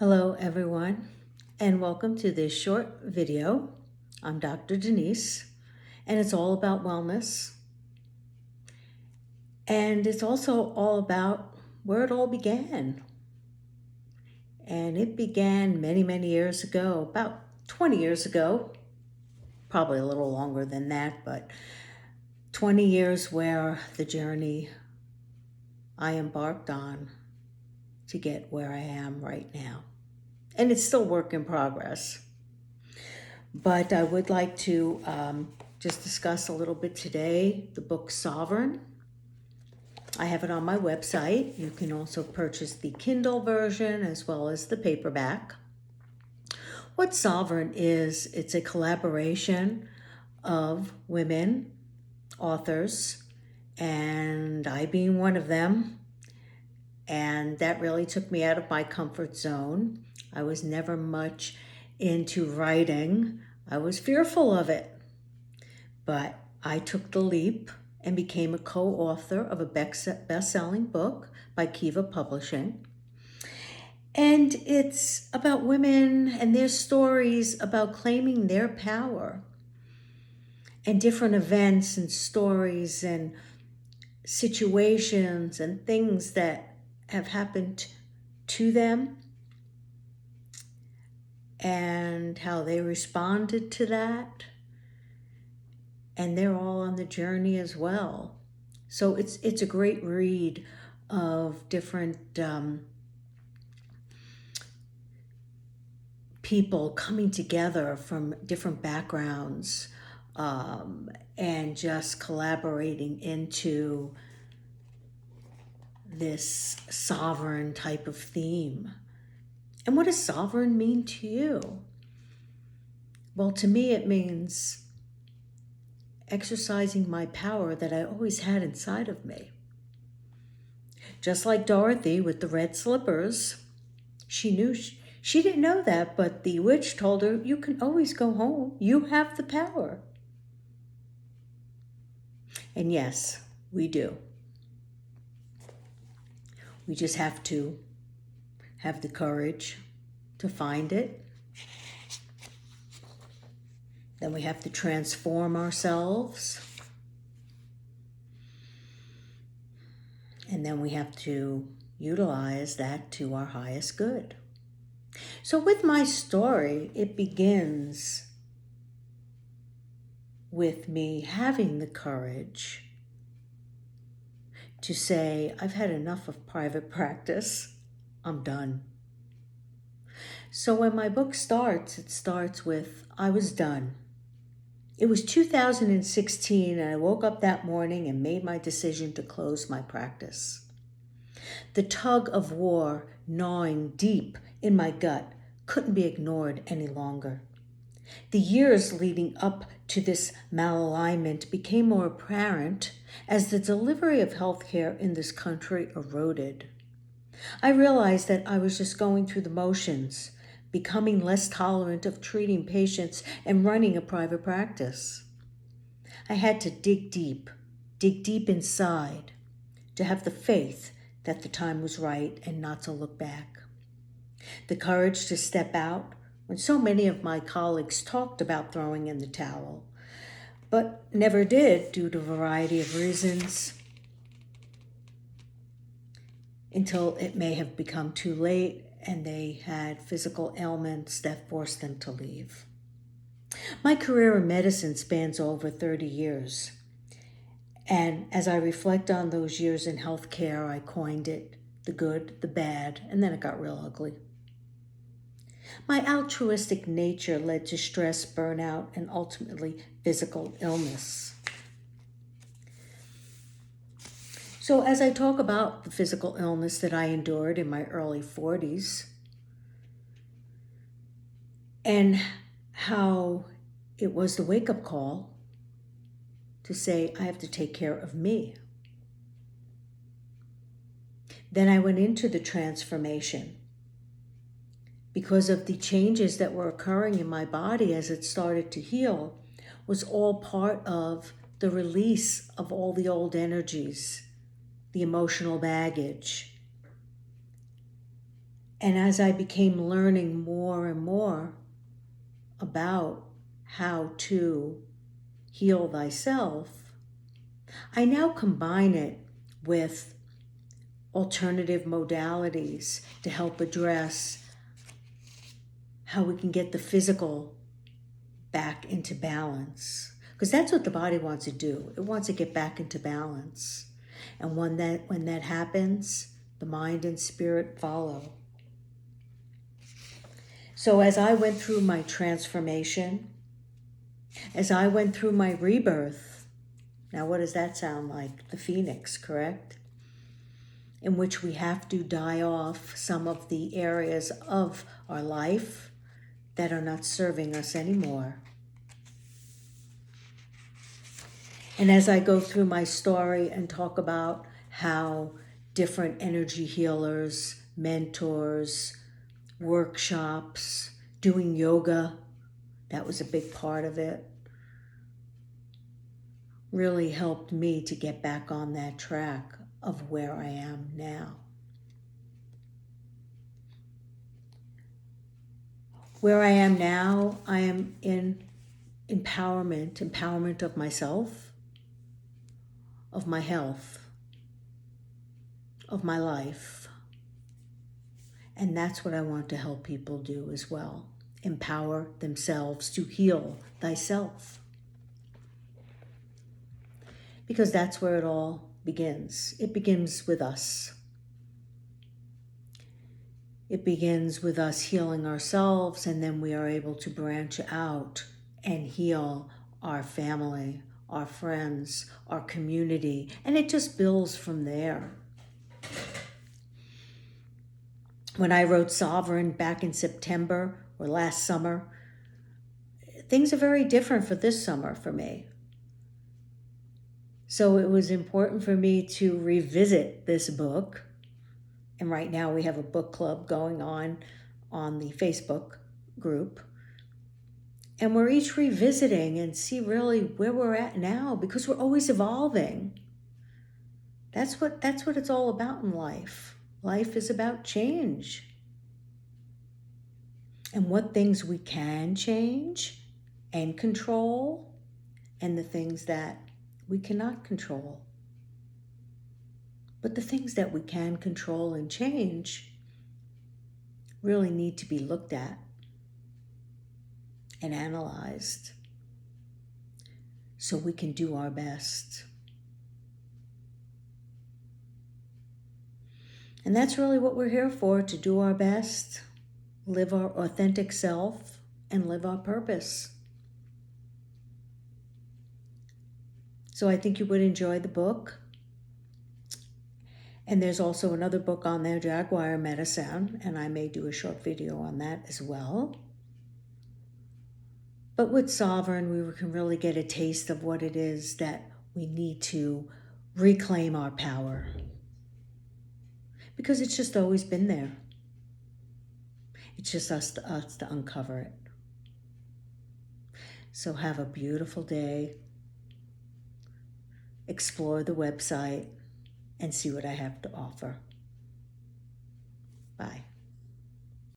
Hello everyone, and welcome to this short video. I'm Dr. Denise, and it's all about wellness. And it's also all about where it all began. And it began many, many years ago, about 20 years ago, probably a little longer than that, but 20 years where the journey I embarked on to get where I am right now. And it's still work in progress. But I would like to just discuss a little bit today the book Sovereign. I have it on my website. You can also purchase the Kindle version as well as the paperback. What Sovereign is, it's a collaboration of women, authors, and I being one of them. And that really took me out of my comfort zone. I was never much into writing. I was fearful of it. But I took the leap and became a co-author of a best-selling book by Kiva Publishing. And it's about women and their stories about claiming their power and different events and stories and situations and things that have happened to them and how they responded to that. And they're all on the journey as well. So it's a great read of different people coming together from different backgrounds and just collaborating into this sovereign type of theme. And what does sovereign mean to you? Well, to me, it means exercising my power that I always had inside of me. Just like Dorothy with the red slippers, she knew she didn't know that, but the witch told her, you can always go home. You have the power. And yes, we do. We just have to have the courage to find it. Then we have to transform ourselves. And then we have to utilize that to our highest good. So with my story, it begins with me having the courage to say, I've had enough of private practice. I'm done. So when my book starts, it starts with, I was done. It was 2016, and I woke up that morning and made my decision to close my practice. The tug of war gnawing deep in my gut couldn't be ignored any longer. The years leading up to this malalignment became more apparent as the delivery of healthcare in this country eroded. I realized that I was just going through the motions, becoming less tolerant of treating patients and running a private practice. I had to dig deep inside to have the faith that the time was right and not to look back. The courage to step out when so many of my colleagues talked about throwing in the towel, but never did due to a variety of reasons, until it may have become too late and they had physical ailments that forced them to leave. My career in medicine spans over 30 years. And as I reflect on those years in healthcare, I coined it the good, the bad, and then it got real ugly. My altruistic nature led to stress, burnout, and ultimately physical illness. So as I talk about the physical illness that I endured in my early 40s and how it was the wake-up call to say, I have to take care of me. Then I went into the transformation because of the changes that were occurring in my body as it started to heal, was all part of the release of all the old energies, the emotional baggage. And as I became learning more and more about how to heal thyself, I now combine it with alternative modalities to help address how we can get the physical back into balance. Because that's what the body wants to do. It wants to get back into balance. And when that happens, the mind and spirit follow. So as I went through my transformation, as I went through my rebirth, now what does that sound like? The phoenix, correct? In which we have to die off some of the areas of our life that are not serving us anymore. And as I go through my story and talk about how different energy healers, mentors, workshops, doing yoga, that was a big part of it, really helped me to get back on that track of where I am now. Where I am now, I am in empowerment of myself, of my health, of my life. And that's what I want to help people do as well. Empower themselves to heal thyself. Because that's where it all begins. It begins with us. It begins with us healing ourselves, and then we are able to branch out and heal our family, our friends, our community, and it just builds from there. When I wrote Sovereign back in September or last summer, things are very different for this summer for me. So it was important for me to revisit this book. And right now we have a book club going on the Facebook group. And we're each revisiting and see really where we're at now, because we're always evolving. That's what it's all about in life. Life is about change. And what things we can change and control, and the things that we cannot control. But the things that we can control and change really need to be looked at and analyzed so we can do our best. And that's really what we're here for, to do our best, live our authentic self, and live our purpose. So I think you would enjoy the book. And there's also another book on there, Jaguar Medicine, and I may do a short video on that as well. But with Sovereign, we can really get a taste of what it is that we need to reclaim our power. Because it's just always been there. It's just us to uncover it. So have a beautiful day. Explore the website and see what I have to offer. Bye.